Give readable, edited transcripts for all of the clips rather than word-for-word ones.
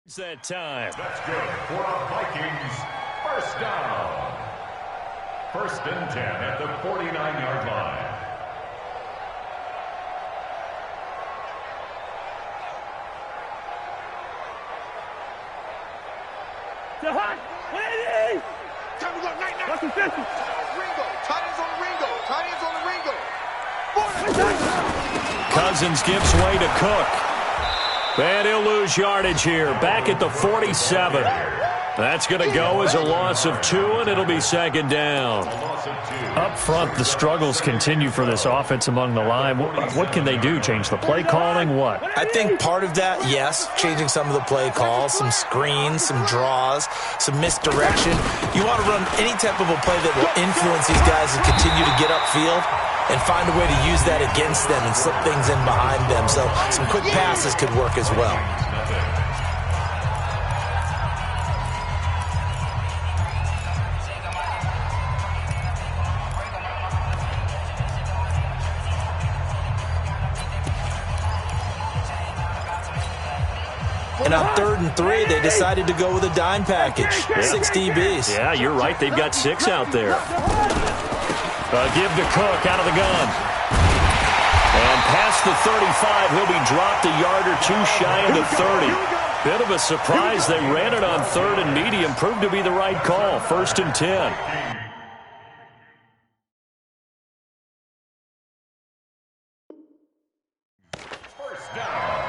It's that time. That's good for a Vikings first down. 1st and 10 at the 49-yard line. Time to go, night. Ringo. Tight ends on the Ringo. Tight ends on the Ringo. Cousins gives way to Cook. And he'll lose yardage here. Back at the 47. That's going to go as a loss of 2, and it'll be 2nd down. Up front, the struggles continue for this offense among the line. What can they do? Change the play calling? What? I think part of that, yes, changing some of the play calls, some screens, some draws, some misdirection. You want to run any type of a play that will influence these guys and continue to get upfield and find a way to use that against them and slip things in behind them. So some quick passes could work as well. And on 3rd and 3, they decided to go with a dime package. 6 DBs. Yeah, you're right. They've got 6 out there. Give to Cook out of the gun. And past the 35, he'll be dropped a yard or 2 shy of the 30. Bit of a surprise. They ran it on 3rd and medium. Proved to be the right call. 1st and 10. First down.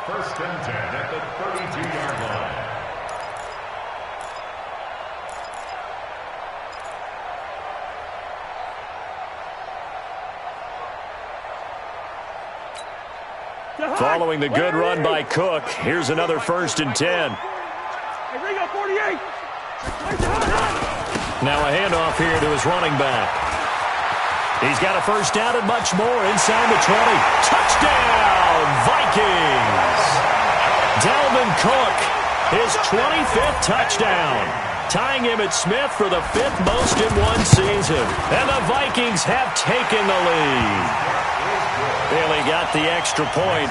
1st and 10 at the 32-yard line. Following the good run by Cook, here's another 1st and 10. Now a handoff here to his running back. He's got a 1st down and much more inside the 20. Touchdown, Vikings! Dalvin Cook, his 25th touchdown, tying him at Smith for the 5th most in one season. And the Vikings have taken the lead. Bailey got the extra point,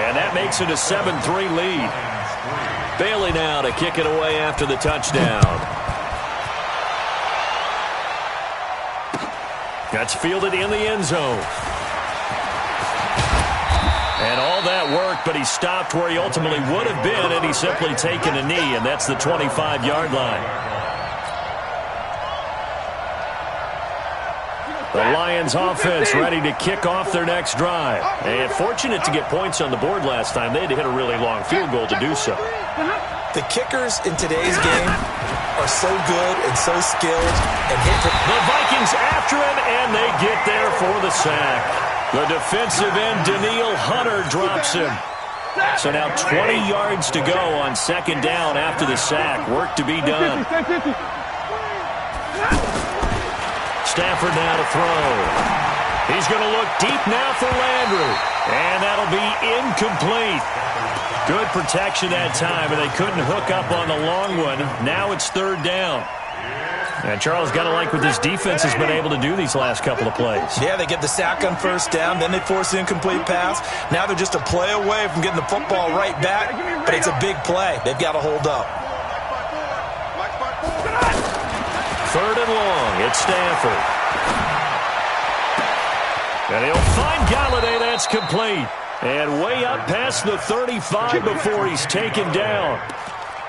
and that makes it a 7-3 lead. Bailey now to kick it away after the touchdown. That's fielded in the end zone. And all that work, but he stopped where he ultimately would have been, and he's simply taken a knee, and that's the 25-yard line. The Lions offense ready to kick off their next drive. And fortunate to get points on the board last time. They had to hit a really long field goal to do so. The kickers in today's game are so good and so skilled. And the Vikings after him, and they get there for the sack. The defensive end, Daniil Hunter, drops him. So now 20 yards to go on 2nd down after the sack. Work to be done. Stafford now to throw. He's going to look deep now for Landry. And that'll be incomplete. Good protection that time, and they couldn't hook up on the long one. Now it's 3rd down. And Charles, got to like what this defense has been able to do these last couple of plays. Yeah, they get the sack on 1st down, then they force an incomplete pass. Now they're just a play away from getting the football right back, but it's a big play. They've got to hold up. 3rd and long. It's Stafford. And he'll find Galladay. That's complete. And way up past the 35 before he's taken down.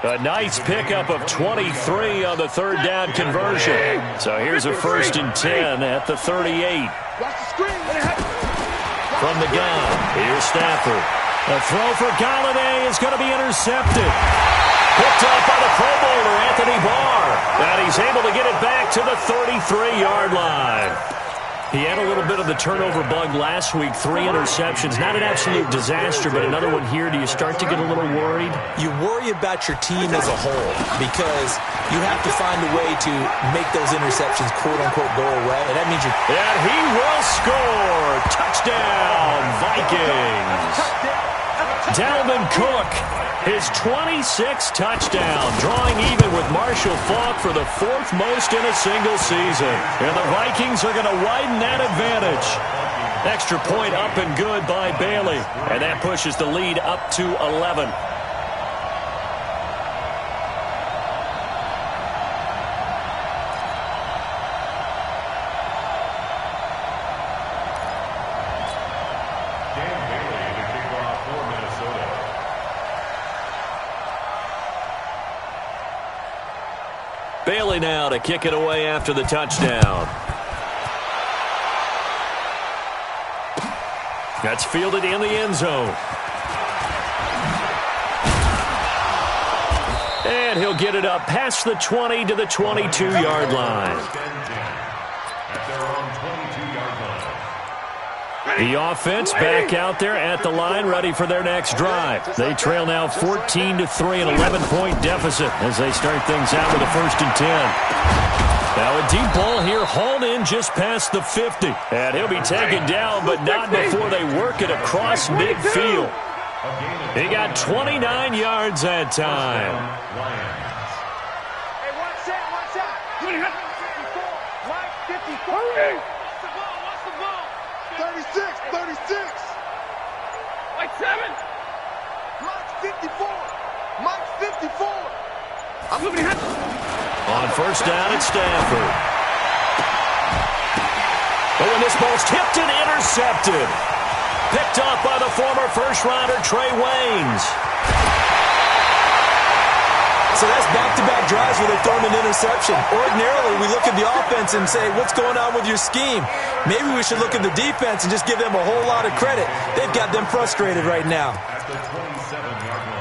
A nice pickup of 23 on the 3rd down conversion. So here's a 1st and 10 at the 38. From the gun, here's Stafford. The throw for Galladay is going to be intercepted. Picked up by the Pro Bowler, Anthony Barr. And he's able to get it back to the 33-yard line. He had a little bit of the turnover bug last week, 3 interceptions. Not an absolute disaster, but another one here. Do you start to get a little worried? You worry about your team as a whole because you have to find a way to make those interceptions, quote-unquote, go away. And that means you... And he will score! Touchdown, Vikings! Dalvin Cook, his 26th touchdown, drawing even with Marshall Faulk for the 4th most in a single season. And the Vikings are going to widen that advantage. Extra point up and good by Bailey. And that pushes the lead up to 11. Bailey now to kick it away after the touchdown. That's fielded in the end zone. And he'll get it up past the 20 to the 22-yard line. The offense back out there at the line, ready for their next drive. They trail now 14-3, an 11-point deficit as they start things out with a 1st and 10. Now a deep ball here, hauled in just past the 50. And he'll be taken down, but not before they work it across midfield. He got 29 yards that time. Hey, watch out. 54. Mike, 54. 36. Mike 7. Mike 54. I'm moving ahead. On 1st down at Stanford. But when this ball's tipped and intercepted. Picked off by the former first-rounder Trey Waynes. So that's back-to-back drives where they've thrown an interception. Ordinarily, we look at the offense and say, what's going on with your scheme? Maybe we should look at the defense and just give them a whole lot of credit. They've got them frustrated right now. At the 27-yard line.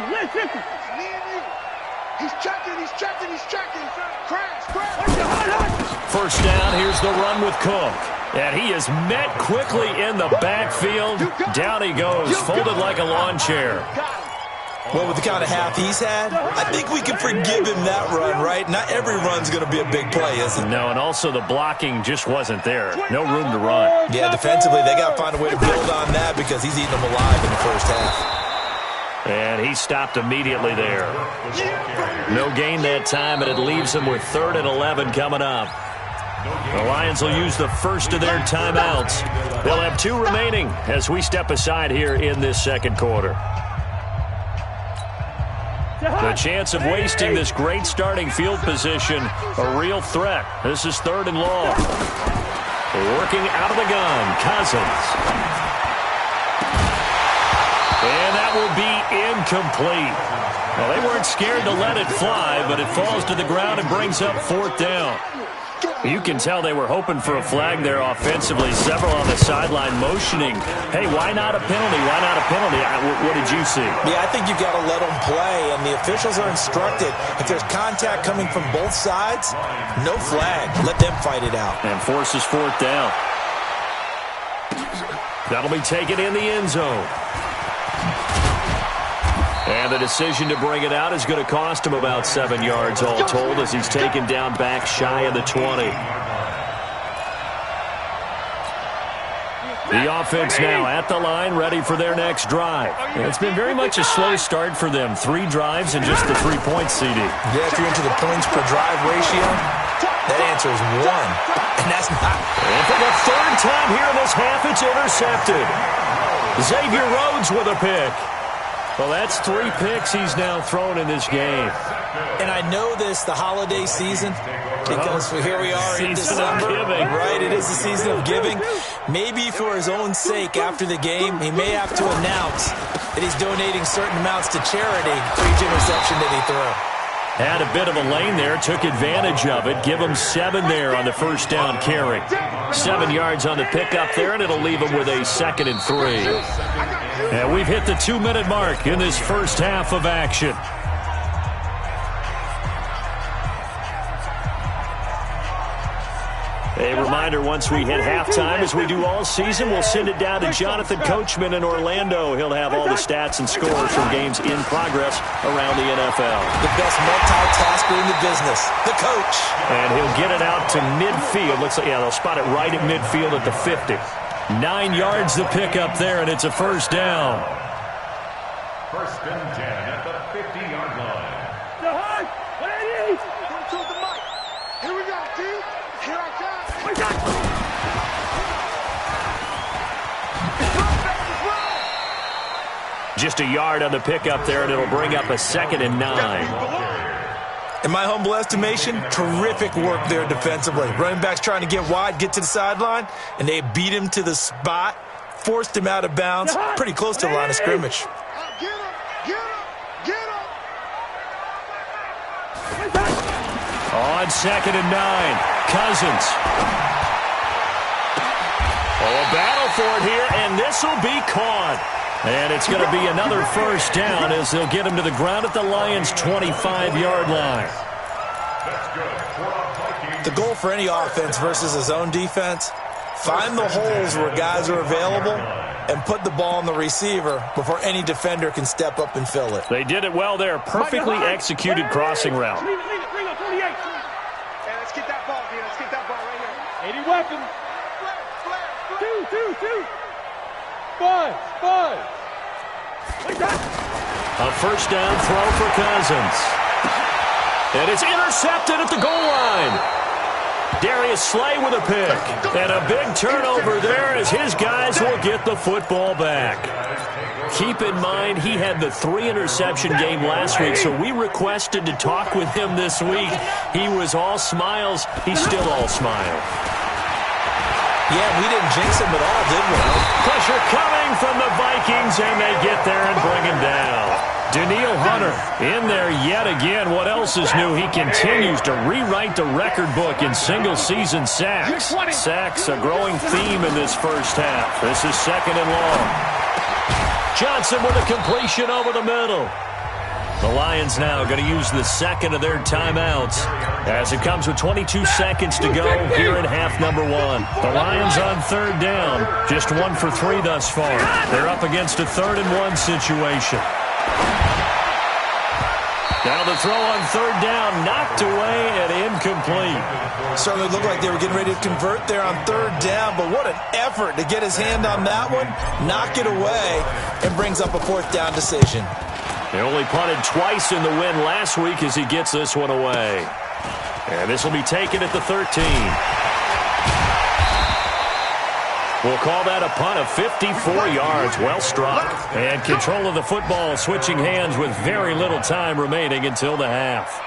Listen. He's checking. Crash. 1st down, here's the run with Cook. And he is met quickly in the backfield. Down he goes, folded like a lawn chair. Well, with the kind of half he's had, I think we can forgive him that run, right? Not every run's going to be a big play, is it? No, and also the blocking just wasn't there. No room to run. Yeah, defensively, they got to find a way to build on that because he's eating them alive in the 1st half. And he stopped immediately there. No gain that time, and it leaves them with 3rd and 11 coming up. The Lions will use the first of their timeouts. They'll have 2 remaining as we step aside here in this 2nd quarter. The chance of wasting this great starting field position, a real threat. This is 3rd and long. Working out of the gun, Cousins. And that will be incomplete. Well, they weren't scared to let it fly, but it falls to the ground and brings up 4th down. You can tell they were hoping for a flag there offensively. Several on the sideline motioning, hey, why not a penalty? Why not a penalty? What did you see? Yeah, I think you've got to let them play, and the officials are instructed. If there's contact coming from both sides, no flag. Let them fight it out. And forces 4th down. That'll be taken in the end zone. And the decision to bring it out is going to cost him about 7 yards all told as he's taken down back shy of the 20. The offense now at the line, ready for their next drive. And it's been very much a slow start for them. 3 drives and just the 3-point CD. Yeah, if you're into the points per drive ratio, that answer is 1. And that's not. And for the 3rd time here in this half, it's intercepted. Xavier Rhodes with a pick. Well, that's 3 picks he's now thrown in this game. And I know this, the holiday season, because here we are in Season December. of giving. Right, it is the season of giving. Maybe for his own sake, after the game, he may have to announce that he's donating certain amounts to charity for each interception that he threw. Had a bit of a lane there, took advantage of it. Give him 7 there on the 1st down carry. 7 yards on the pickup there, and it'll leave him with a 2nd and 3. And we've hit the 2-minute mark in this first half of action. A reminder, once we hit halftime, as we do all season, we'll send it down to Jonathan Coachman in Orlando. He'll have all the stats and scores from games in progress around the NFL. The best multitasker in the business, the coach. And he'll get it out to midfield. Looks like, yeah, they'll spot it right at midfield at the 50. 9 yards the pickup there, and it's a 1st down. 1st and 10 at the 50-yard line. Here we go, dude. Here I come. Just a yard on the pickup there, and it'll bring up a 2nd and 9. In my humble estimation, terrific work there defensively. Running backs trying to get wide, get to the sideline, and they beat him to the spot, forced him out of bounds, pretty close to the line of scrimmage. On 2nd and 9, Cousins. Oh, a battle for it here, and this will be caught. And it's going to be another first down as they'll get him to the ground at the Lions' 25-yard line. The goal for any offense versus his own defense, find the holes where guys are available and put the ball on the receiver before any defender can step up and fill it. They did it well there. Perfectly executed crossing route. Let's get that ball, dude. Let's get that ball right here. 80 weapons. Two. Five. A first down throw for Cousins. And it's intercepted at the goal line. Darius Slay with a pick. And a big turnover there as his guys will get the football back. Keep in mind, he had the 3-interception game last week, so we requested to talk with him this week. He was all smiles. He's still all smile. Yeah, we didn't jinx him at all, did we? Pressure coming from the Vikings, and they get there and bring him down. Danielle Hunter in there yet again. What else is new? He continues to rewrite the record book in single-season sacks. Sacks, a growing theme in this first half. This is 2nd and long. Johnson with a completion over the middle. The Lions now going to use the 2nd of their timeouts as it comes with 22 seconds to go here in half number 1. The Lions on 3rd down, just 1 for 3 thus far. They're up against a 3rd and 1 situation. Now the throw on 3rd down, knocked away and incomplete. Certainly looked like they were getting ready to convert there on 3rd down, but what an effort to get his hand on that one, knock it away, and brings up a 4th down decision. He only punted twice in the win last week as he gets this one away. And this will be taken at the 13. We'll call that a punt of 54 yards. Well struck. And control of the football switching hands with very little time remaining until the half.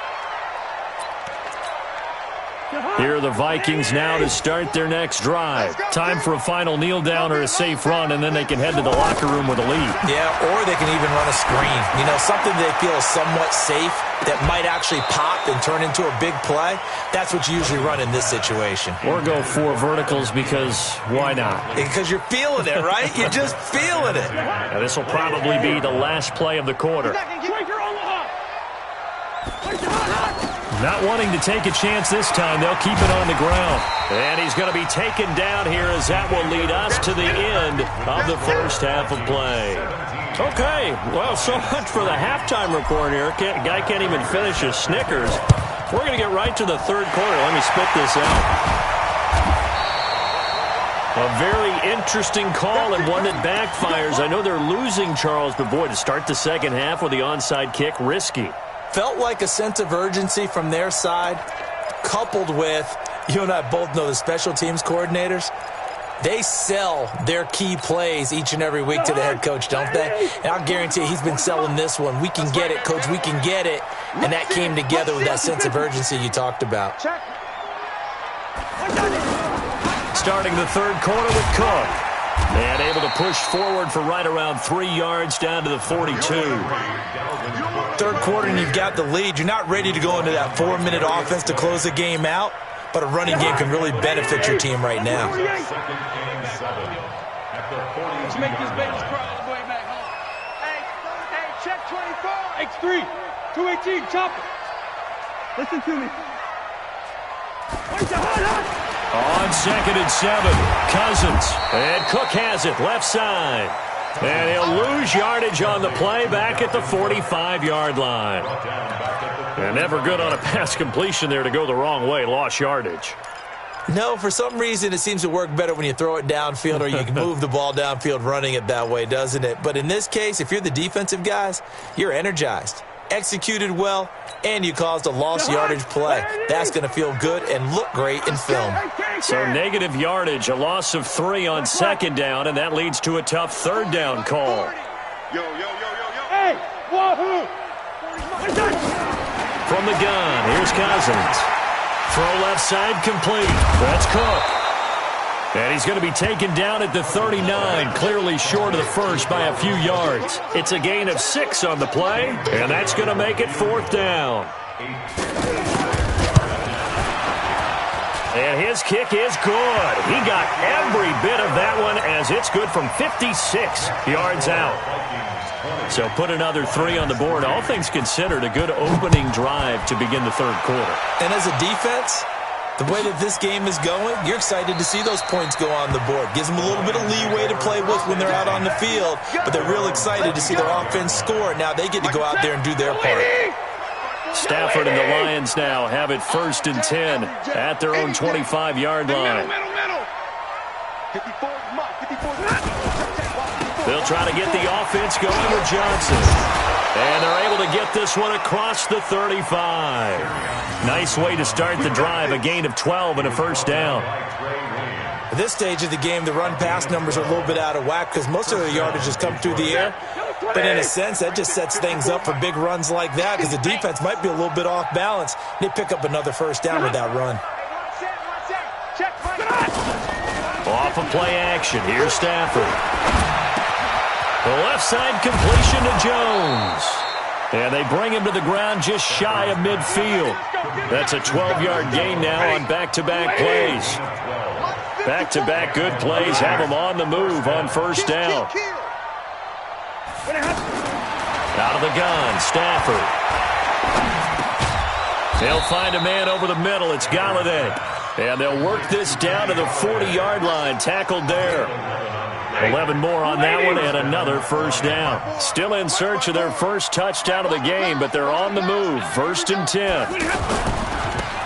Here are the Vikings now to start their next drive. Time for a final kneel down or a safe run, and then they can head to the locker room with a lead. Yeah, or they can even run a screen. You know, something they feel is somewhat safe that might actually pop and turn into a big play. That's what you usually run in this situation. Or go 4 verticals because why not? Because you're feeling it, right? You're just feeling it. Now, this will probably be the last play of the quarter. Not wanting to take a chance this time, they'll keep it on the ground. And he's going to be taken down here as that will lead us to the end of the first half of play. Okay, well, so much for the halftime report here. Guy can't even finish his Snickers. We're going to get right to the 3rd quarter. Let me spit this out. A very interesting call and one that backfires. I know they're losing, Charles, but boy, to start the second half with the onside kick, risky. Felt like a sense of urgency from their side, coupled with, you and I both know the special teams coordinators, they sell their key plays each and every week to the head coach, don't they? And I'll guarantee he's been selling this one. We can get it, coach, we can get it. And that came together with that sense of urgency you talked about. Starting the 3rd quarter with Cook. And able to push forward for right around 3 yards down to the 42. 3rd quarter and you've got the lead. You're not ready to go into that 4-minute offense to close the game out, but a running game can really benefit your team right now. Let's make this baby crawl all the way back home. Hey, check 24. X3, 218, chopper. Listen to me. On 2nd and 7, Cousins. And Cook has it, left side. And he'll lose yardage on the play back at the 45-yard line. And never good on a pass completion there to go the wrong way, lost yardage. No, for some reason it seems to work better when you throw it downfield or you can move the ball downfield running it that way, doesn't it? But in this case, if you're the defensive guys, you're energized, executed well, and you caused a lost yardage play. That's going to feel good and look great in film. So negative yardage, a loss of 3 on 2nd down, and that leads to a tough 3rd down call. Yo, yo, yo, yo, yo. Hey, wahoo! From the gun, here's Cousins. Throw left side complete. That's Cook. And he's going to be taken down at the 39, clearly short of the first by a few yards. It's a gain of 6 on the play, and that's going to make it 4th down. And his kick is good. He got every bit of that one as it's good from 56 yards out. So put another 3 on the board. All things considered, a good opening drive to begin the third quarter. And as a defense, the way that this game is going, you're excited to see those points go on the board. Gives them a little bit of leeway to play with when they're out on the field, but they're real excited to see their offense score. Now they get to go out there and do their part. Stafford and the Lions now have it 1st and 10 at their own 25-yard line. They'll try to get the offense going with Johnson. And they're able to get this one across the 35. Nice way to start the drive, a gain of 12 and a 1st down. At this stage of the game, the run-pass numbers are a little bit out of whack because most of the yardage has come through the air. But in a sense, that just sets things up for big runs like that because the defense might be a little bit off balance. They pick up another 1st down with that run. Off of play action, here's Stafford. The left side completion to Jones. And they bring him to the ground just shy of midfield. That's a 12-yard gain now on back-to-back plays. Back-to-back good plays have him on the move on 1st down. Out of the gun, Stafford. They'll find a man over the middle. It's Galladay. And they'll work this down to the 40-yard line. Tackled there. 11 more on that one and another 1st down. Still in search of their first touchdown of the game, but they're on the move. 1st and 10.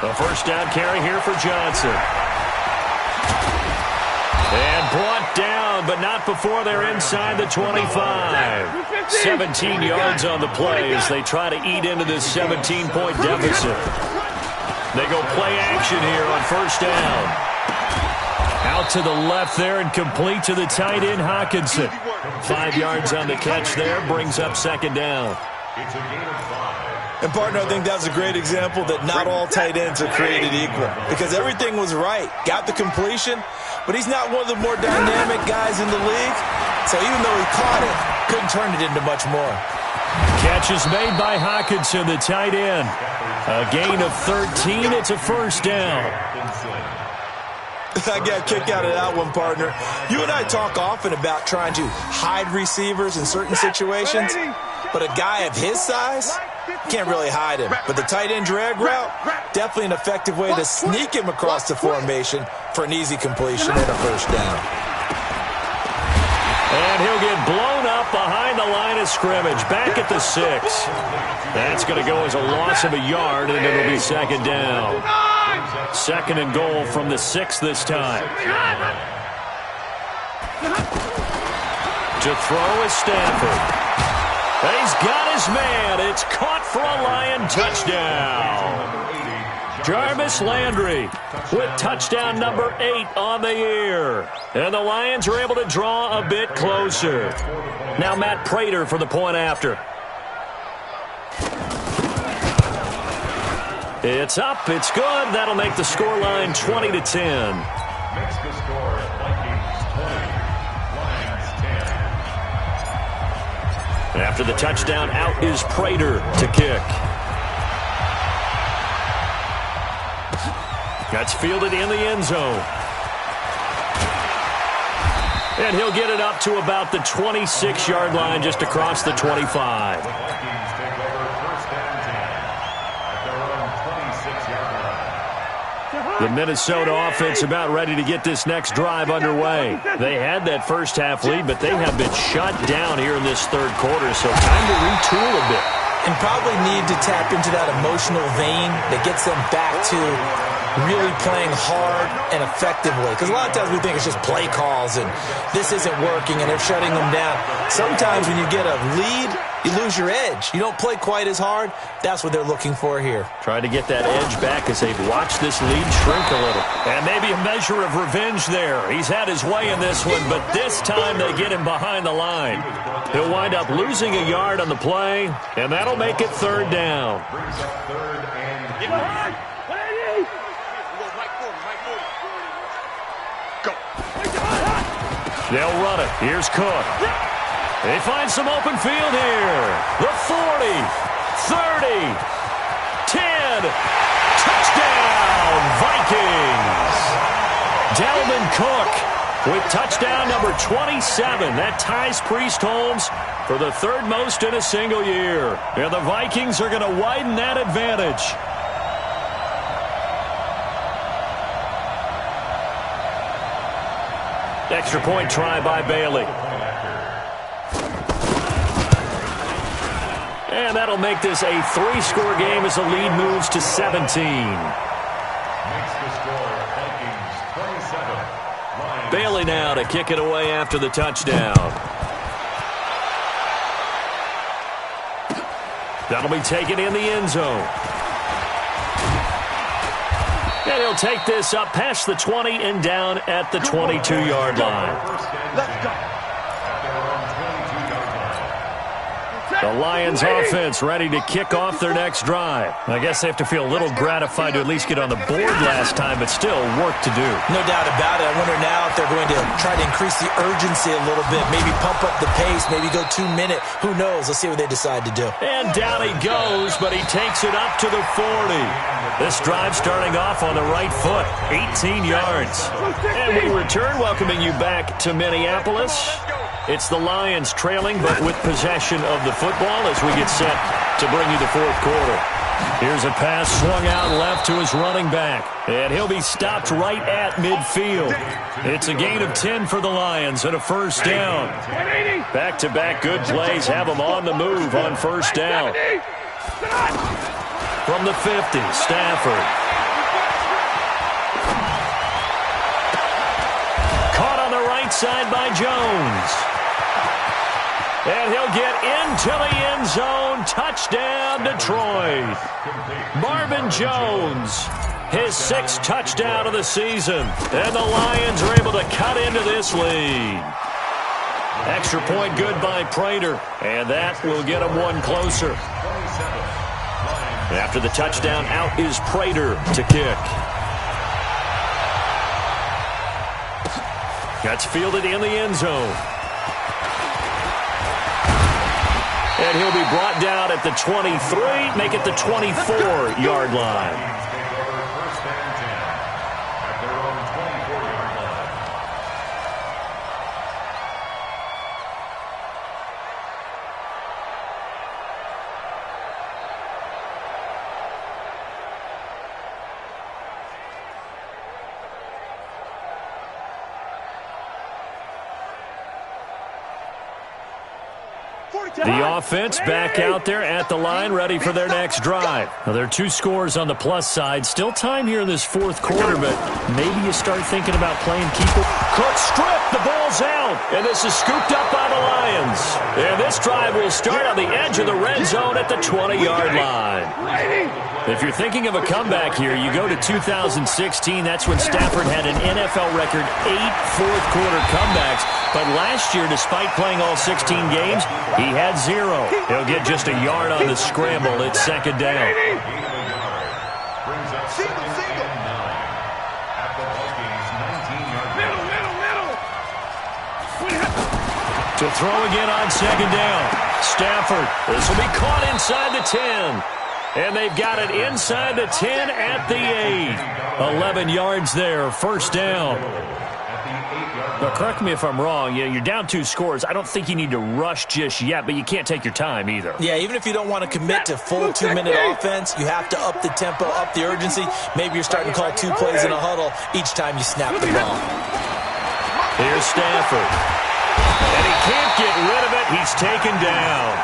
A 1st down carry here for Johnson. And brought down, but not before they're inside the 25. 17 yards on the play as they try to eat into this 17-point deficit. They go play action here on 1st down. Out to the left there and complete to the tight end, Hockenson. 5 yards on the catch there, brings up 2nd down. It's a gain of 5. And, partner, I think that's a great example that not all tight ends are created equal because everything was right. Got the completion, but he's not one of the more dynamic guys in the league. So even though he caught it, couldn't turn it into much more. Catch is made by Hockenson, the tight end. A gain of 13. It's a 1st down. I got a kick out of that one, partner. You and I talk often about trying to hide receivers in certain situations, but a guy of his size, can't really hide him. But the tight end drag route, definitely an effective way to sneak him across the formation for an easy completion and a 1st down. And he'll get blown up behind the line of scrimmage, back at the 6. That's going to go as a loss of a yard, and it'll be 2nd down. 2nd and goal from the 6 this time. To throw is Stafford. He's got his man. It's caught for a Lion touchdown. Jarvis Landry with touchdown number 8 on the year. And the Lions are able to draw a bit closer. Now Matt Prater for the point after. It's up. It's good. That'll make the scoreline 20-10. Makes the score Vikings 20, Lions 10. After the touchdown, out is Prater to kick. That's fielded in the end zone. And he'll get it up to about the 26-yard line, just across the 25. The Vikings take over 1st and 10 at their own 26-yard line. The Minnesota offense about ready to get this next drive underway. They had that first half lead, but they have been shut down here in this third quarter, so time to retool a bit. And probably need to tap into that emotional vein that gets them back to really playing hard and effectively. Because a lot of times we think it's just play calls and this isn't working and they're shutting them down. Sometimes when you get a lead, you you lose your edge. You don't play quite as hard. That's what they're looking for here. Trying to get that edge back as they've watched this lead shrink a little. And maybe a measure of revenge there. He's had his way in this one, but this time they get him behind the line. He'll wind up losing a yard on the play, and that'll make it third down. They'll run it. Here's Cook. They find some open field here. The 40, 30, 10. Touchdown, Vikings. Dalvin Cook with touchdown number 27. That ties Priest Holmes for the third most in a single year. And the Vikings are going to widen that advantage. Extra point try by Bailey. And that'll make this a 3-score game as the lead moves to 17. Makes the score Vikings 27. Bailey now to kick it away after the touchdown. That'll be taken in the end zone. And he'll take this up past the 20 and down at the 22-yard line. Let's go. The Lions offense ready to kick off their next drive. I guess they have to feel a little gratified to at least get on the board last time, but still work to do. No doubt about it. I wonder now if they're going to try to increase the urgency a little bit, maybe pump up the pace, maybe go 2-minute. Who knows? Let's see what they decide to do. And down he goes, but he takes it up to the 40. This drive starting off on the right foot, 18 yards. And we return, welcoming you back to Minneapolis. It's the Lions trailing, but with possession of the football as we get set to bring you the fourth quarter. Here's a pass swung out left to his running back, and he'll be stopped right at midfield. It's a gain of 10 for the Lions and a first down. Back-to-back good plays have them on the move on first down. From the 50, Stafford. Caught on the right side by Jones. And he'll get into the end zone. Touchdown, Detroit. Marvin Jones, his 6th touchdown of the season. And the Lions are able to cut into this lead. Extra point good by Prater. And that will get them one closer. After the touchdown, out is Prater to kick. That's fielded in the end zone. And he'll be brought down at the 23, make it the 24-yard line. The offense back out there at the line, ready for their next drive. Now, there are 2 scores on the plus side. Still time here in this fourth quarter, but maybe you start thinking about playing keeper. Cook stripped, the ball's out, and this is scooped up by the Lions. And this drive will start on the edge of the red zone at the 20-yard line. If you're thinking of a comeback here, you go to 2016. That's when Stafford had an NFL record 8 fourth-quarter comebacks. But last year, despite playing all 16 games, he had 0. He'll get just a yard on the scramble. It's second down. To throw again on second down. Stafford. This will be caught inside the 10. And they've got it inside the 10 at the 8. 11 yards there, first down. Now, correct me if I'm wrong. You're down 2 scores. I don't think you need to rush just yet, but you can't take your time either. Yeah, even if you don't want to commit to full 2-minute offense, you have to up the tempo, up the urgency. Maybe you're starting to call 2 plays in a huddle each time you snap the ball. Here's Stafford. And he can't get rid of it. He's taken down.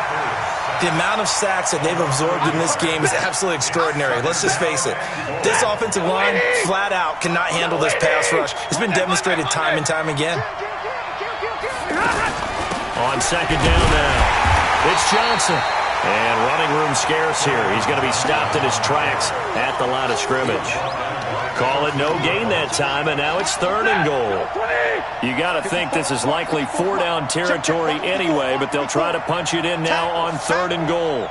The amount of sacks that they've absorbed in this game is absolutely extraordinary. Let's just face it. This offensive line, flat out, cannot handle this pass rush. It's been demonstrated time and time again. On second down now. It's Johnson. And running room scarce here. He's going to be stopped in his tracks at the line of scrimmage. Call it no gain that time, and now it's 3rd and goal. You got to think this is likely 4-down territory anyway, but they'll try to punch it in now on 3rd and goal.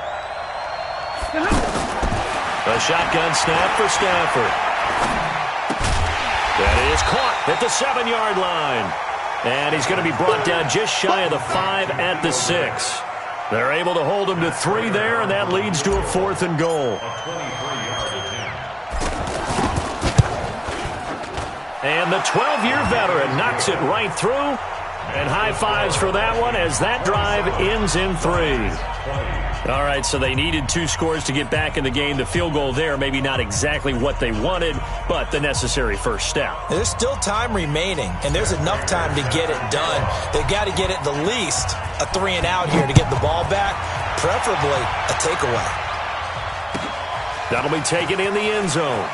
A shotgun snap for Stafford. That is caught at the 7-yard line. And he's going to be brought down just shy of the 5 at the 6. They're able to hold him to 3 there, and that leads to a 4th and goal. And the 12-year veteran knocks it right through. And high fives for that one as that drive ends in 3. All right, so they needed 2 scores to get back in the game. The field goal there, maybe not exactly what they wanted, but the necessary first step. There's still time remaining, and there's enough time to get it done. They've got to get it the least a 3-and-out here to get the ball back, preferably a takeaway. That'll be taken in the end zone.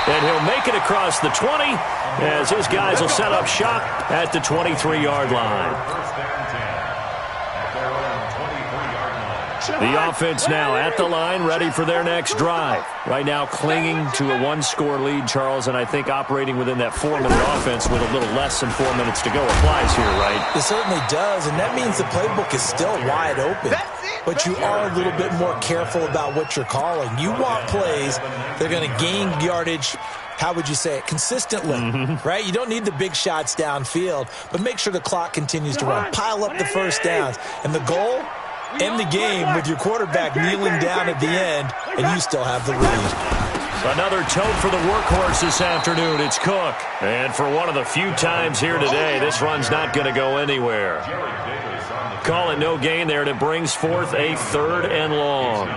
And he'll make it across the 20 as his guys will set up shop at the 23-yard line. The offense now at the line, ready for their next drive. Right now clinging to a 1-score lead, Charles, and I think operating within that 4-minute offense with a little less than 4 minutes to go applies here, right? It certainly does, and that means the playbook is still wide open. But you are a little bit more careful about what you're calling. You want plays that are going to gain yardage, how would you say it, consistently, right? You don't need the big shots downfield, but make sure the clock continues to run. Pile up the first downs. And the goal, end the game with your quarterback kneeling down at the end, and you still have the lead. Another tote for the workhorse this afternoon. It's Cook. And for one of the few times here today, this run's not going to go anywhere. Call it no gain there, and it brings forth a 3rd and long.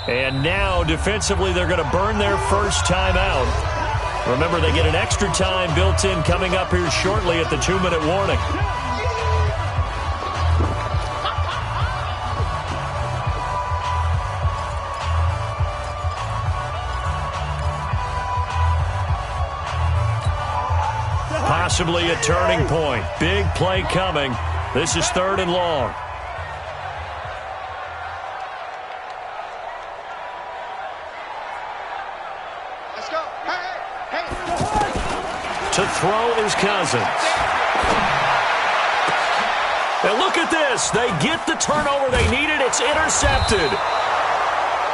And now, defensively, they're going to burn their first timeout. Remember, they get an extra time built in coming up here shortly at the 2-minute warning. Possibly a turning point. Big play coming. This is 3rd and long. To throw is Cousins. And look at this. They get the turnover they needed. It's intercepted.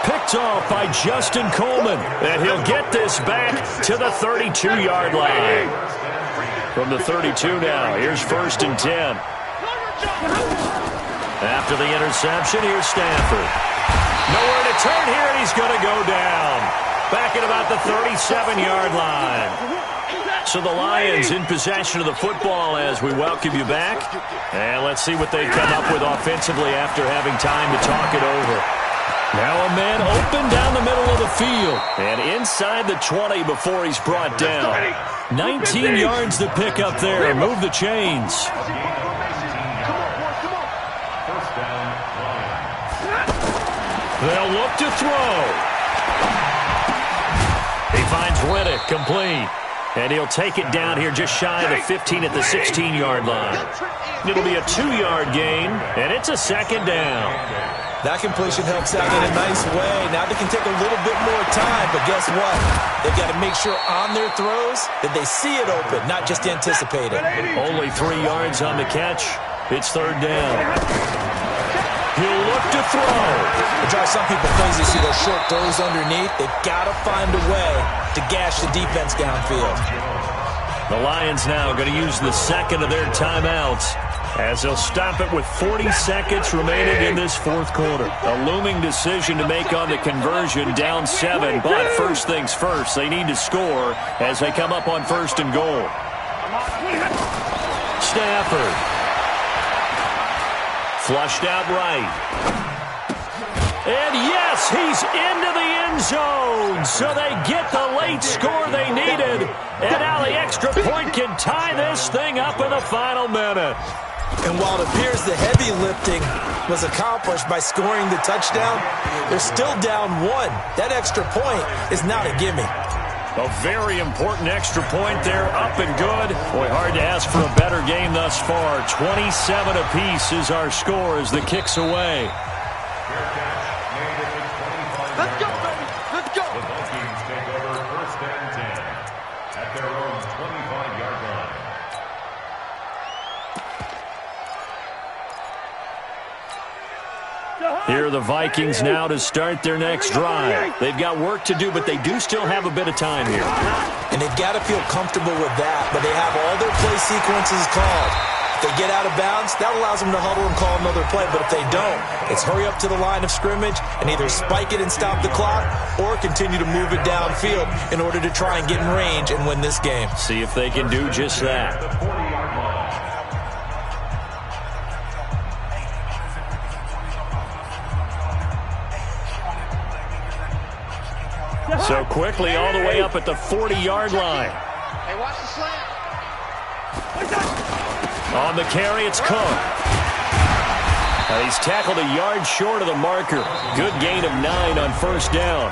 Picked off by Justin Coleman. And he'll get this back to the 32-yard line. From the 32 now, here's 1st and 10. After the interception, here's Stafford. Nowhere to turn here, and he's going to go down. Back at about the 37-yard line. So the Lions in possession of the football as we welcome you back. And let's see what they come up with offensively after having time to talk it over. Now a man open down the middle of the field. And inside the 20 before he's brought down. 19 yards to pick up there. Move the chains. They'll look to throw. He finds Riddick complete. And he'll take it down here just shy of the 15 at the 16-yard line. It'll be a 2-yard gain, and it's a 2nd down. That completion helps out in a nice way. Now they can take a little bit more time, but guess what? They've got to make sure on their throws that they see it open, not just anticipate it. Only 3 yards on the catch. It's 3rd down. He'll look to throw. It drives some people crazy to see those short throws underneath. They've got to find a way to gash the defense downfield. The Lions now going to use the 2nd of their timeouts as they'll stop it with 40 seconds remaining in this 4th quarter. A looming decision to make on the conversion, down 7. But first things first, they need to score as they come up on 1st and goal. Stafford. Flushed out right. And yes, he's into the end zone. So they get the late score they needed. And now the extra point can tie this thing up in the final minute. And while it appears the heavy lifting was accomplished by scoring the touchdown, they're still down 1. That extra point is not a gimme. A very important extra point there, up and good. Boy, hard to ask for a better game thus far. 27 apiece is our score as the kick's away. Let's go, baby. Let's go. The Vikings take over 1st and 10 at their own 25-yard line. Here are the Vikings now to start their next drive. They've got work to do, but they do still have a bit of time here. And they've got to feel comfortable with that, but they have all their play sequences called. If they get out of bounds, that allows them to huddle and call another play. But if they don't, it's hurry up to the line of scrimmage and either spike it and stop the clock or continue to move it downfield in order to try and get in range and win this game. See if they can do just that. The 40-yard line. So quickly all the way up at the 40-yard line. Hey, watch the slant. On the carry, it's Cook. And he's tackled a yard short of the marker. Good gain of 9 on 1st down.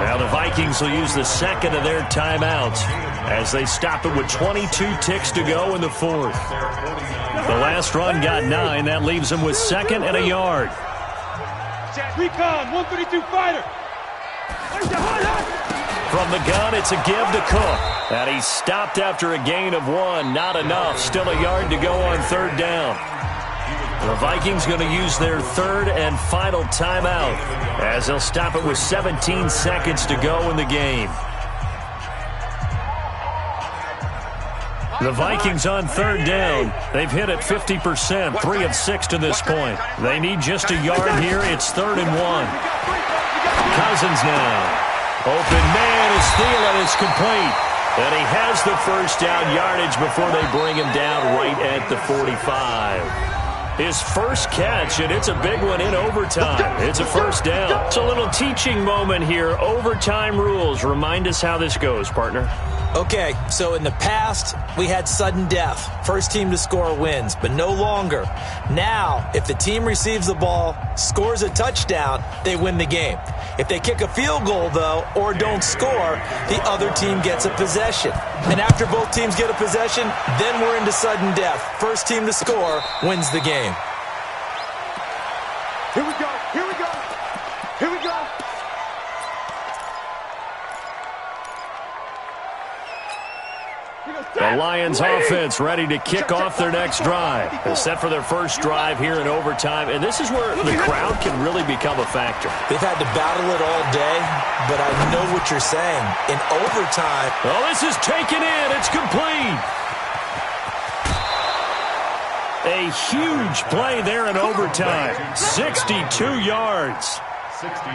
Now the Vikings will use the second of their timeouts as they stop it with 22 ticks to go in the 4th. The last run got 9. That leaves them with 2nd and a yard. Recon, 132 fighter. From the gun, it's a give to Cook. And he's stopped after a gain of 1. Not enough. Still a yard to go on 3rd down. The Vikings going to use their 3rd and final timeout as they'll stop it with 17 seconds to go in the game. The Vikings on 3rd down. They've hit it 50%, 3 of 6 to this point. They need just a yard here. It's 3rd and 1. Cousins now. Open man is Thielen. It's complete. And he has the 1st down yardage before they bring him down right at the 45. His first catch, and it's a big one in overtime. It's a 1st down. It's a little teaching moment here. Overtime rules. Remind us how this goes, partner. Okay, so in the past, we had sudden death. First team to score wins, but no longer. Now, if the team receives the ball, scores a touchdown, they win the game. If they kick a field goal, though, or don't score, the other team gets a possession. And after both teams get a possession, then we're into sudden death. First team to score wins the game. Here we go. Here we go. Here we go. The Lions offense ready to kick off their next drive. They're set for their first drive here in overtime, and this is where the crowd can really become a factor. They've had to battle it all day, but I know what you're saying. In overtime... Oh, this is taken in. It's complete. A huge play there in overtime. 62 yards.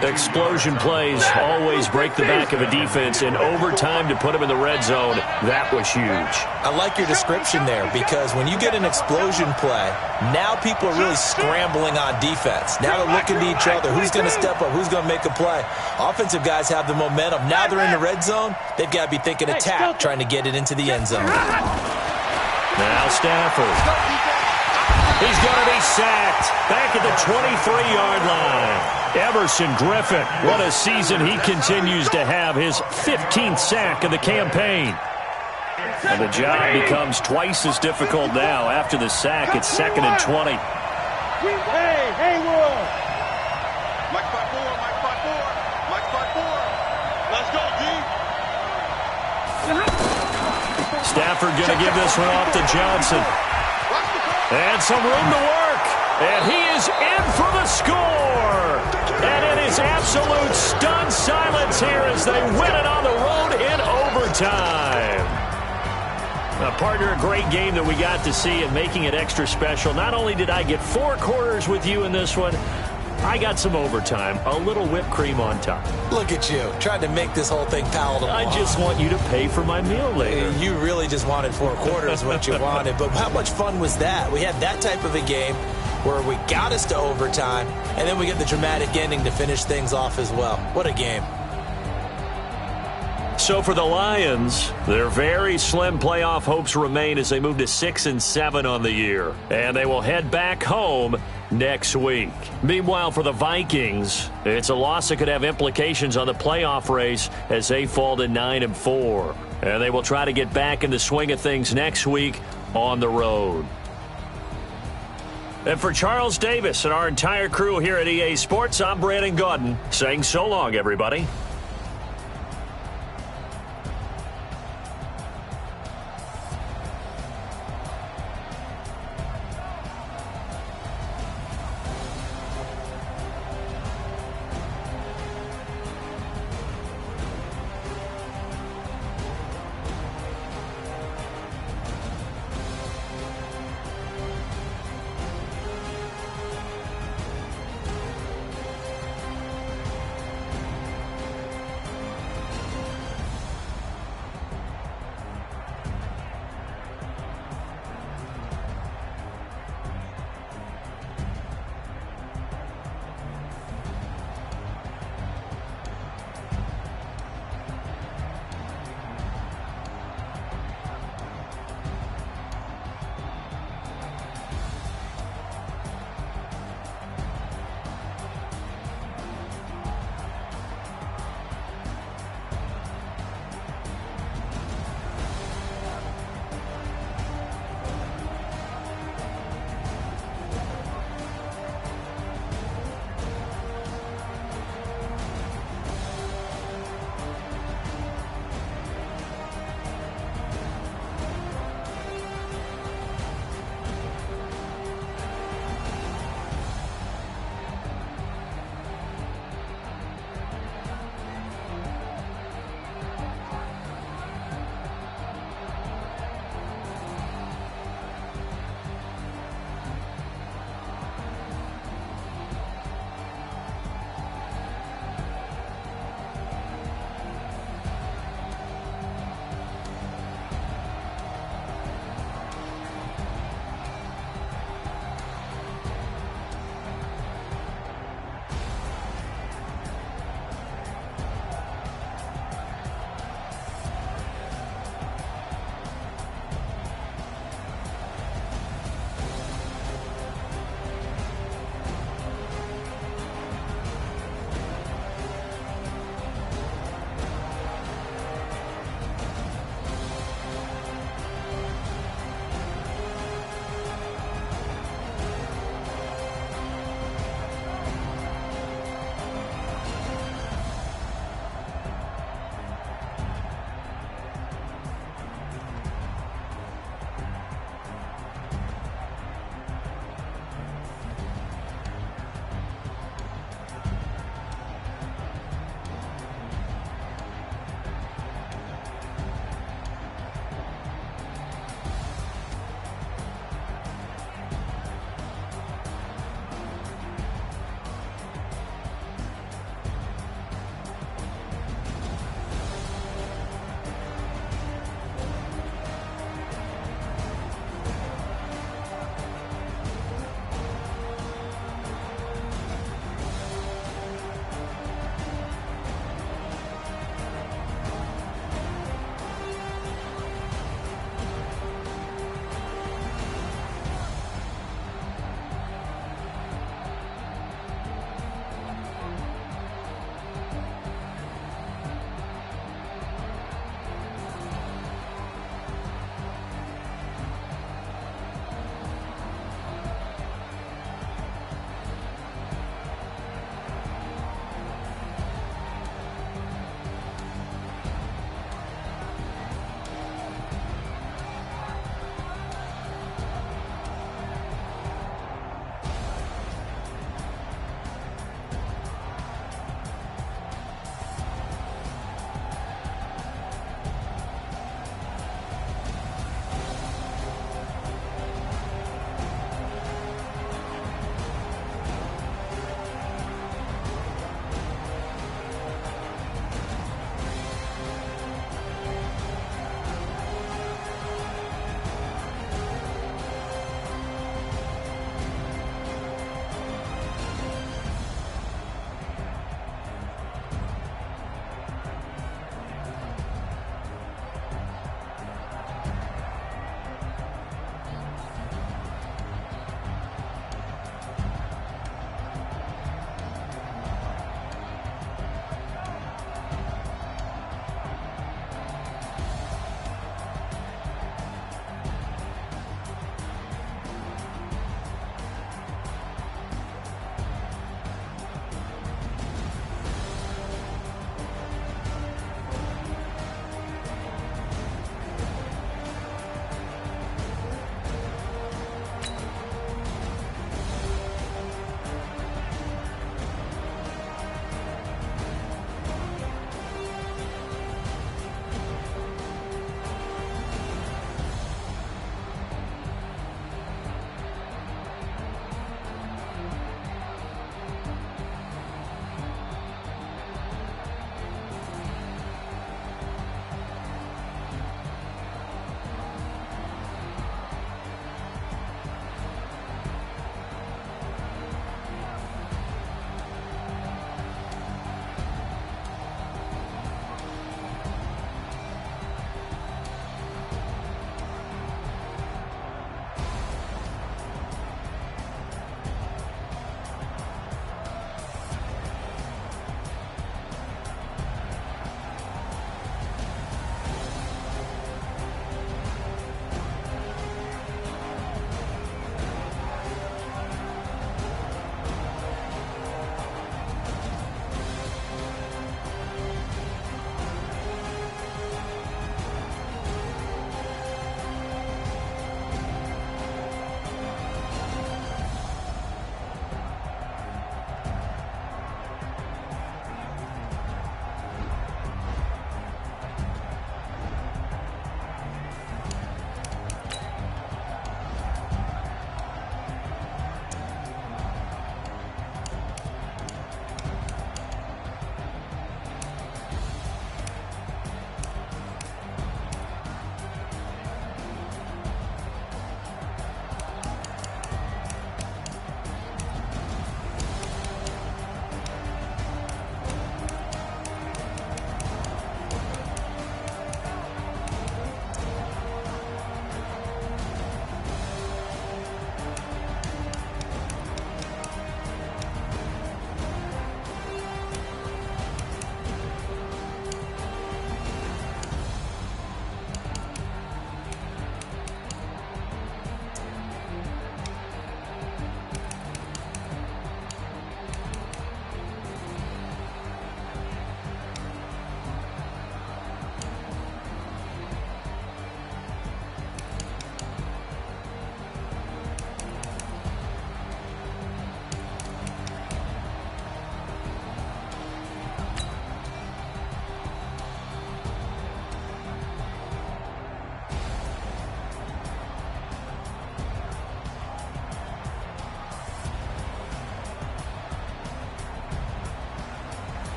Explosion plays always break the back of a defense. In overtime to put them in the red zone, that was huge. I like your description there because when you get an explosion play, now people are really scrambling on defense. Now they're looking to each other. Who's going to step up? Who's going to make a play? Offensive guys have the momentum. Now they're in the red zone. They've got to be thinking attack, trying to get it into the end zone. Now Stafford. He's going to be sacked back at the 23-yard line. Emerson Griffin, what a season he continues to have, his 15th sack of the campaign. And the job becomes twice as difficult now. After the sack, it's 2nd and 20. Hey, Haywood. Mike 5-4, Mike 5-4, Mike 5-4. Let's go, D. Stafford going to give this one off to Johnson. And some room to work. And he is in for the score. And it is absolute stunned silence here as they win it on the road in overtime. Partner, a great game that we got to see and making it extra special. Not only did I get 4 quarters with you in this one, I got some overtime, a little whipped cream on top. Look at you, trying to make this whole thing palatable. I just want you to pay for my meal later. You really just wanted 4 quarters what you wanted, but how much fun was that? We had that type of a game. where we got us to overtime, and then we get the dramatic ending to finish things off as well. What a game. So for the Lions, their very slim playoff hopes remain as they move to 6-7 on the year. And they will head back home next week. Meanwhile, for the Vikings, it's a loss that could have implications on the playoff race as they fall to 9-4. And they will try to get back in the swing of things next week on the road. And for Charles Davis and our entire crew here at EA Sports, I'm Brandon Gaudin saying so long, everybody.